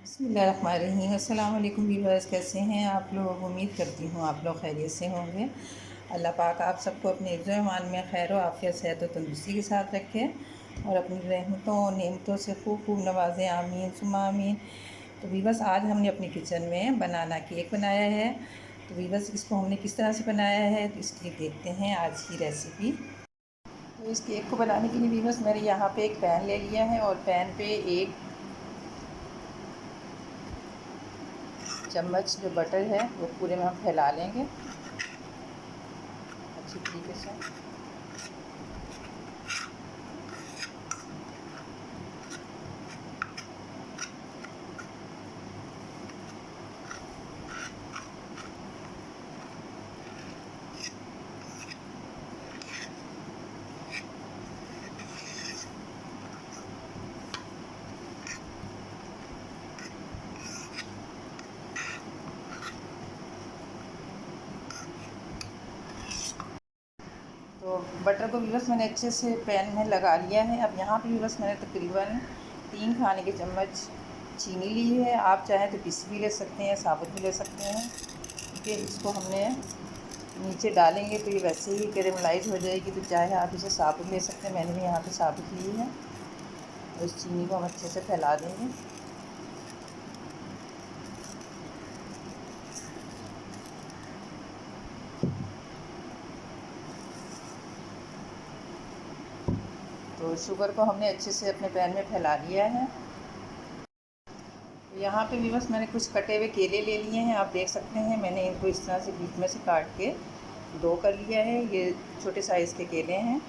बिस्मिल्लाहिर्रहमानिर्रहीम। अस्सलाम वालेकुम व्यूअर्स, कैसे हैं आप लोग? उम्मीद करती हूँ आप लोग खैरियत से होंगे। अल्लाह पाक आप सबको अपने इज़्ज़ो ईमान में खैर व आफ़ियत, सेहत और तंदुरुस्ती के साथ रखें और अपनी रहमतों और नेमतों से खूब खूब नवाज़ें। आमीन सुम्मा आमीन। तो वीवर्स, आज हमने अपनी किचन में बनाना केक बनाया है। तो वीवर्स, इसको हमने किस तरह से बनाया है तो इसकी देखते हैं आज की रेसिपी। तो इस केक को बनाने के लिए वीवर्स, मैंने यहाँ पे एक पैन ले लिया है और पैन पे एक चम्मच जो बटर है वो पूरे में हम फैला लेंगे अच्छी तरीके से। तो बटर को भी बस मैंने अच्छे से पैन में लगा लिया है। अब यहाँ पे भी बस मैंने तकरीबन 3 खाने के चम्मच चीनी ली है। आप चाहें तो पिसी भी ले सकते हैं, साबुत भी ले सकते हैं, क्योंकि इसको हमने नीचे डालेंगे तो ये वैसे ही कैरेमलाइज हो जाएगी। तो चाहे आप इसे साबुत ले सकते हैं, मैंने भी यहाँ पे साबुत ली है। और इस चीनी को हम अच्छे से फैला देंगे। तो शुगर को हमने अच्छे से अपने पैन में फैला लिया है। तो यहाँ पे भी बस मैंने कुछ कटे हुए केले ले लिए हैं। आप देख सकते हैं मैंने इनको इस तरह से बीच में से काट के दो कर लिया है। ये छोटे साइज़ के केले हैं।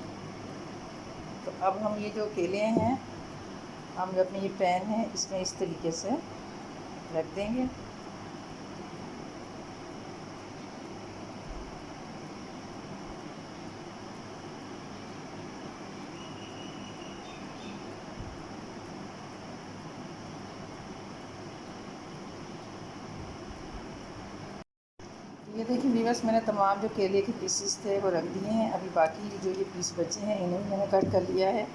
तो अब हम ये जो केले हैं, हम जो अपने ये पैन है इसमें इस तरीके से रख देंगे। ये देखिए व्यूअर्स, मैंने तमाम जो केले के पीसेस थे वो रख दिए हैं। अभी बाकी जो ये पीस बचे हैं इन्हें भी मैंने कट कर लिया है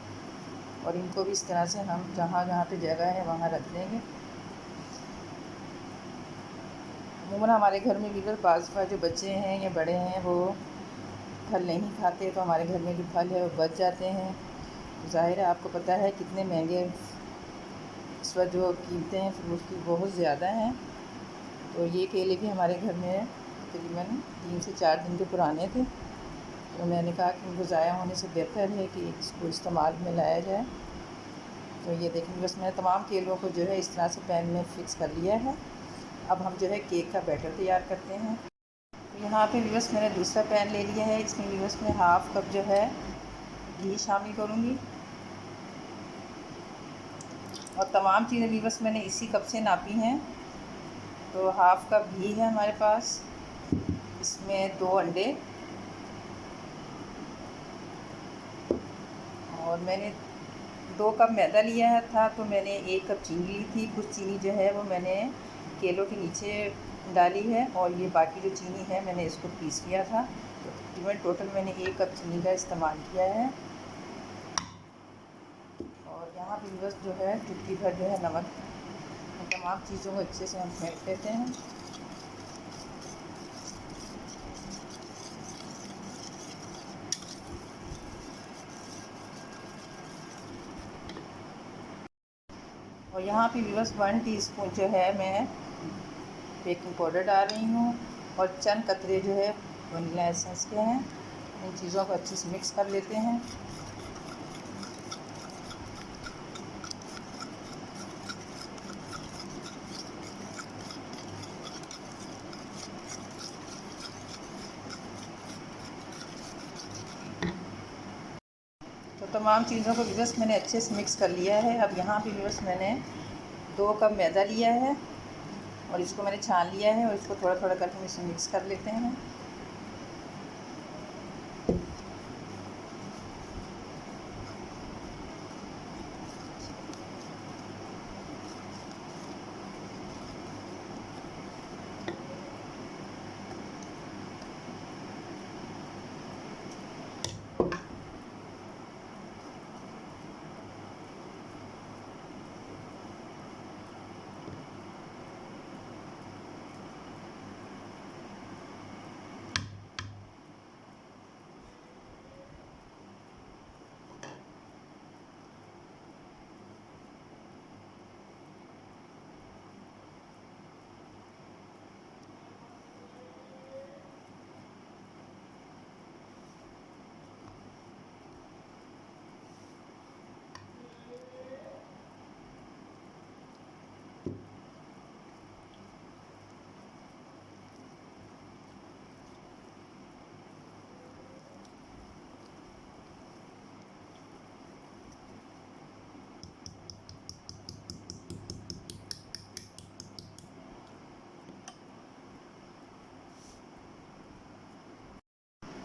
और इनको भी इस तरह से हम जहाँ जहाँ पे जगह है वहाँ रख देंगे। अमूमन हमारे घर में व्यूअर्स बाज़ जो बच्चे हैं या बड़े हैं वो फल नहीं खाते, तो हमारे घर में जो फल है वो बच जाते हैं। तो ज़ाहिर है आपको पता है कितने महंगे इस वक्त जो कीमतें हैं फ्रूट की बहुत ज़्यादा हैं। तो ये केले भी हमारे घर में तकरीबन 3 से 4 दिन के पुराने थे। तो मैंने कहा कि इनको ज़ाया होने से बेहतर है कि इसको इस्तेमाल में लाया जाए। तो ये देखें बस मैंने तमाम केलों को जो है इस तरह से पैन में फ़िक्स कर लिया है। अब हम जो है केक का बैटर तैयार करते हैं। तो यहाँ पे व्यूअर्स मैंने दूसरा पैन ले लिया है। इसमें व्यूअर्स में हाफ़ कप जो है घी शामिल करूँगी और तमाम चीज़ें व्यूअर्स मैंने इसी कप से नापी हैं। तो हाफ़ कप घी है हमारे पास, इसमें 2 अंडे और मैंने 2 कप मैदा लिया है था। तो मैंने 1 कप चीनी ली थी। कुछ चीनी जो है वो मैंने केलों के नीचे डाली है और ये बाकी जो चीनी है मैंने इसको पीस लिया था। तो तकरीबन टोटल मैंने 1 कप चीनी का इस्तेमाल किया है। और यहाँ पे बस जो है चुटकी भर जो है नमक। इन तमाम चीज़ों को अच्छे से हम फेंट लेते हैं। और यहाँ पे बस 1 टीस्पून जो है मैं बेकिंग पाउडर डाल रही हूँ और चंद कतरे जो है वनीला एसेंस के हैं। इन चीज़ों को अच्छे से मिक्स कर लेते हैं। तो तमाम चीज़ों को बस मैंने अच्छे से मिक्स कर लिया है। अब यहाँ पे बस मैंने 2 कप मैदा लिया है और इसको मैंने छान लिया है और इसको थोड़ा थोड़ा करके हम इसमें मिक्स कर लेते हैं।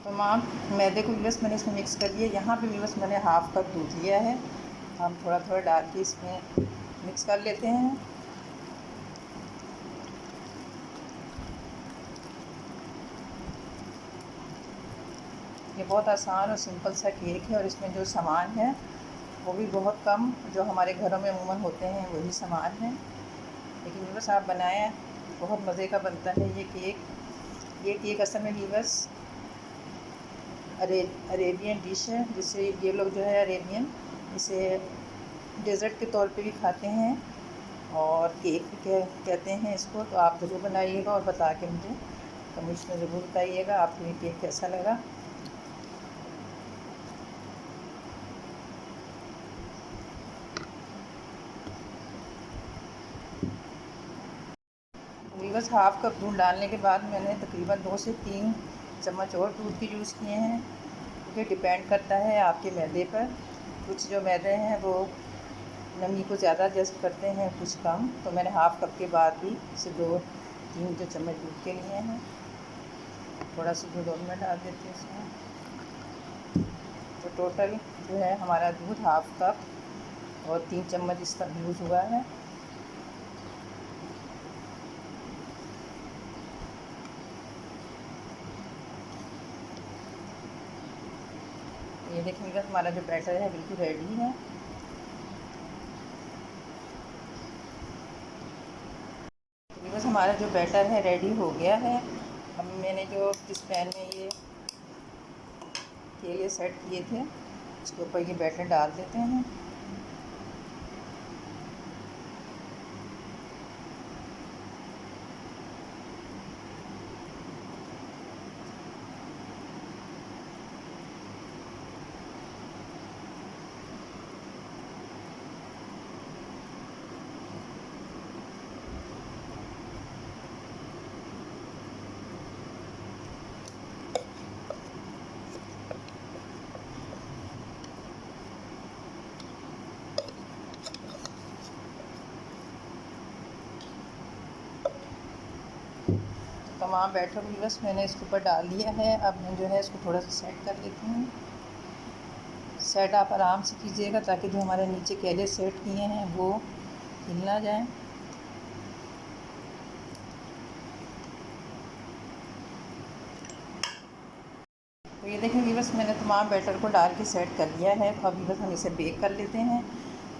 तमाम मैदे को बस मैंने इसमें मिक्स कर लिया। यहाँ पे भी बस मैंने हाफ़ कप दूध लिया है। हम थोड़ा थोड़ा डाल के इसमें मिक्स कर लेते हैं। ये बहुत आसान और सिंपल सा केक है और इसमें जो सामान है वो भी बहुत कम जो हमारे घरों में अमूमन होते हैं वही सामान है, लेकिन बस आप बनाएं, बहुत मज़े का बनता है ये केक। ये केक असल में बस अरेबियन डिश है, जिसे ये लोग जो है अरेबियन इसे डेज़र्ट के तौर पे भी खाते हैं और केक भी कहते हैं इसको। तो आप ज़रूर बनाइएगा और बता के मुझे कमेंट्स में ज़रूर बताइएगा आपको ये केक कैसा लगा। बस हाफ़ कप दूध डालने के बाद मैंने तकरीबन 2 से 3 चम्मच और दूध के यूज़ किए हैं, क्योंकि डिपेंड करता है आपके मैदे पर। कुछ जो मैदे हैं वो नमी को ज़्यादा जज़्ब करते हैं, कुछ कम। तो मैंने हाफ़ कप के बाद भी इसे 2-3 जो चम्मच दूध के लिए हैं। थोड़ा सा दूध और मैं डाल देती हूँ इसमें। तो टोटल जो है हमारा दूध हाफ़ कप और 3 चम्मच इसका यूज़ हुआ है। ये देखिएगा हमारा जो बैटर है बिल्कुल रेडी है। बस हमारा जो बैटर है रेडी हो गया है। अब मैंने जो जिस पैन में ये केले सेट किए थे उसके ऊपर ये बैटर डाल देते हैं। तमाम बैटर भी बस मैंने इसके ऊपर डाल दिया है। अब मैं जो है इसको थोड़ा सा सेट कर लेती हूँ। सेट आप आराम से कीजिएगा ताकि जो हमारे नीचे केले सेट किए हैं वो हिल ना जाएँ। तो ये देखें बस मैंने तमाम बैटर को डाल के सेट कर लिया है। तो अभी बस हम इसे बेक कर लेते हैं।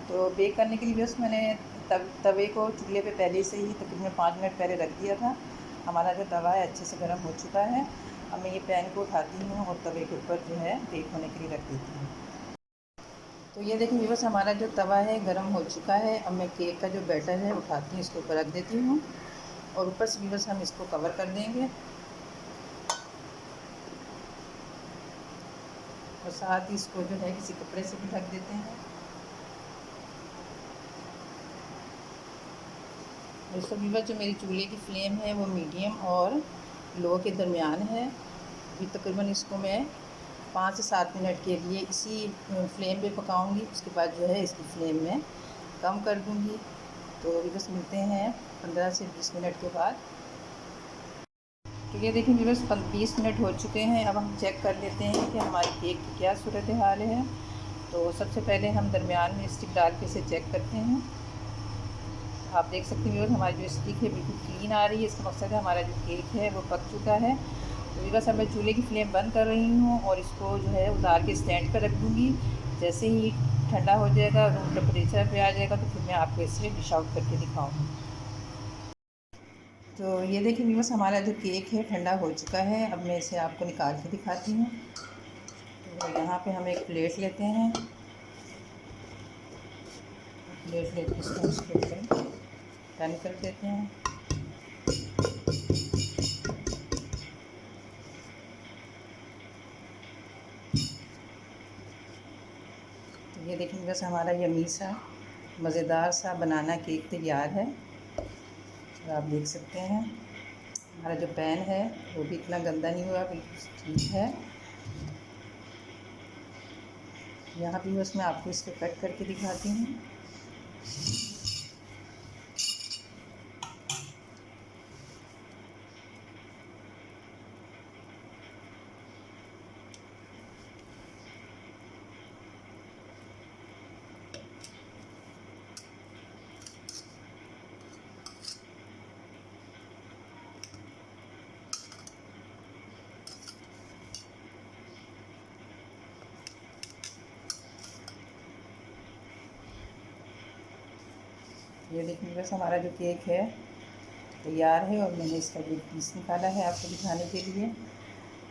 तो बेक करने के लिए बस मैंने तवे को चूल्हे पे पहले से ही तकरीबन 5 मिनट पहले रख दिया था। हमारा जो तवा है अच्छे से गर्म हो चुका है। अब मैं ये पैन को उठाती हूँ और तवे के ऊपर जो है बेक होने के लिए रख देती हूँ। तो ये देखिए बस हमारा जो तवा है गर्म हो चुका है। अब मैं केक का जो बैटर है उठाती हूँ, इसके ऊपर रख देती हूँ और ऊपर से भी बस हम इसको कवर कर देंगे और साथ ही इसको जो है किसी कपड़े से भी ढक देते हैं। दोस्तों वीवर जो मेरी चूल्हे की फ्लेम है वो मीडियम और लो के दरमियान है। अभी तकरीबन इसको मैं 5 से 7 मिनट के लिए इसी फ्लेम पे पकाऊंगी। उसके बाद जो है इसकी फ्लेम में कम कर दूंगी। तो अभी बस मिलते हैं 15 से 20 मिनट के बाद। तो ये देखिए बस 20 मिनट हो चुके हैं। अब हम चेक कर लेते हैं कि हमारे केक की क्या सूरत हाल है। तो सबसे पहले हम दरमियान में स्टिक डाल के इसे चेक करते हैं। आप देख सकते हैं हमारी जो स्टिक है बिल्कुल क्लीन आ रही है। इसका मकसद है हमारा जो केक है वो पक चुका है। तो बस अब मैं चूल्हे की फ्लेम बंद कर रही हूँ और इसको जो है उतार के स्टैंड पर रख दूँगी। जैसे ही ठंडा हो जाएगा, रूम टेम्परेचर पे आ जाएगा तो फिर मैं आपको इसे डिश आउट करके दिखाऊँगी। तो ये देखिए बस हमारा जो केक है ठंडा हो चुका है। अब मैं इसे आपको निकाल के दिखाती हूँ। तो यहाँ पे हम एक प्लेट लेते हैं। प्लेट लेके इसको उसके ऊपर टर्न कर देते हैं। तो ये देखिए बस हमारा यम्मी सा मज़ेदार सा बनाना केक तैयार है। तो आप देख सकते हैं हमारा जो पैन है वो भी इतना गंदा नहीं हुआ, बिल्कुल ठीक है। यहाँ भी बस मैं आपको इसको कट करके दिखाती हूँ। ये देखिए बस हमारा जो केक है तैयार है और मैंने इसका जो पीस निकाला है आपको दिखाने के लिए।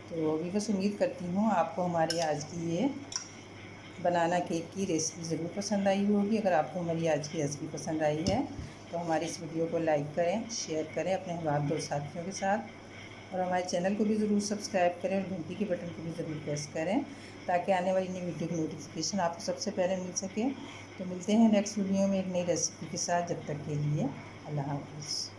तो अभी बस उम्मीद करती हूँ आपको हमारी आज की ये बनाना केक की रेसिपी ज़रूर पसंद आई होगी। अगर आपको हमारी आज की रेसिपी पसंद आई है तो हमारी इस वीडियो को लाइक करें, शेयर करें अपने अहबाब दोस्त साथियों के साथ, और हमारे चैनल को भी ज़रूर सब्सक्राइब करें और घंटी के बटन को भी ज़रूर प्रेस करें ताकि आने वाली नई वीडियो की नोटिफिकेशन आपको सबसे पहले मिल सके। तो मिलते हैं नेक्स्ट वीडियो में एक नई रेसिपी के साथ। जब तक के लिए अल्लाह हाफ़िज़।